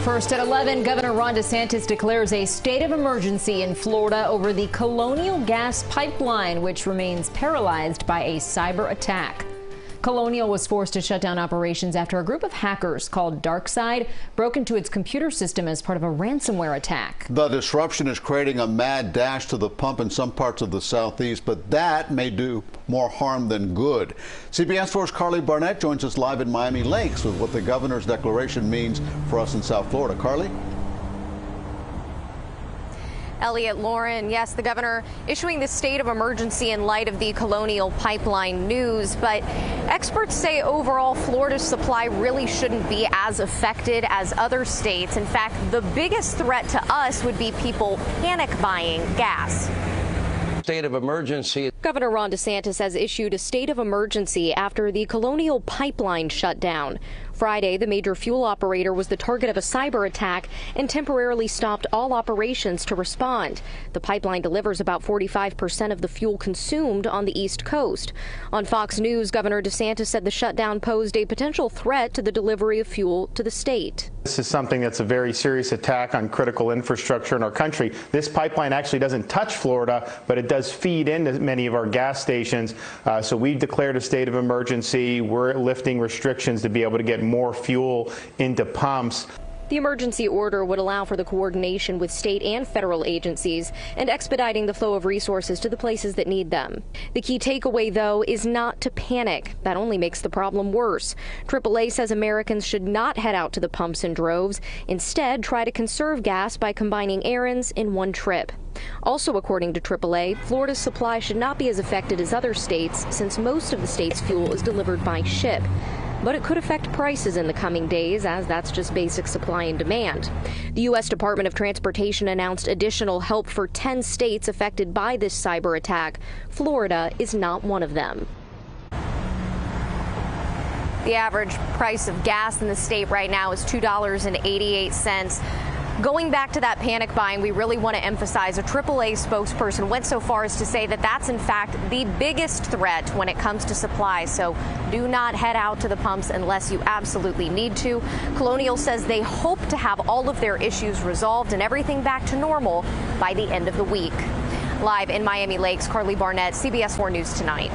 First at 11, Governor Ron DeSantis declares a state of emergency in Florida over the Colonial gas pipeline, which remains paralyzed by a cyber attack. Colonial was forced to shut down operations after a group of hackers called DarkSide broke into its computer system as part of a ransomware attack. The disruption is creating a mad dash to the pump in some parts of the southeast, but that may do more harm than good. CBS 4's Carly Barnett joins us live in Miami Lakes with what the governor's declaration means for us in South Florida. Carly? Elliot, Lauren, yes, the governor issuing the state of emergency in light of the Colonial pipeline news. But experts say overall Florida's supply really shouldn't be as affected as other states. In fact, the biggest threat to us would be people panic buying gas. State of emergency. Governor Ron DeSantis has issued a state of emergency after the Colonial pipeline shut down. Friday, the major fuel operator was the target of a cyber attack and temporarily stopped all operations to respond. The pipeline delivers about 45% of the fuel consumed on the East Coast. On Fox News, Governor DeSantis said the shutdown posed a potential threat to the delivery of fuel to the state. This is something that's a very serious attack on critical infrastructure in our country. This pipeline actually doesn't touch Florida, but it does feed into many of our gas stations. So we've declared a state of emergency. We're lifting restrictions to be able to get more fuel into pumps. The emergency order would allow for the coordination with state and federal agencies and expediting the flow of resources to the places that need them. The key takeaway, though, is not to panic. That only makes the problem worse. AAA says Americans should not head out to the pumps in droves. Instead, try to conserve gas by combining errands in one trip. Also, according to AAA, Florida's supply should not be as affected as other states since most of the state's fuel is delivered by ship. But it could affect prices in the coming days, as that's just basic supply and demand. The U.S. Department of Transportation announced additional help for 10 states affected by this cyber attack. Florida is not one of them. The average price of gas in the state right now is $2.88. Going back to that panic buying, we really want to emphasize a AAA spokesperson went so far as to say that that's in fact the biggest threat when it comes to supply. So do not head out to the pumps unless you absolutely need to. Colonial says they hope to have all of their issues resolved and everything back to normal by the end of the week. Live in Miami Lakes, Carly Barnett, CBS 4 News Tonight.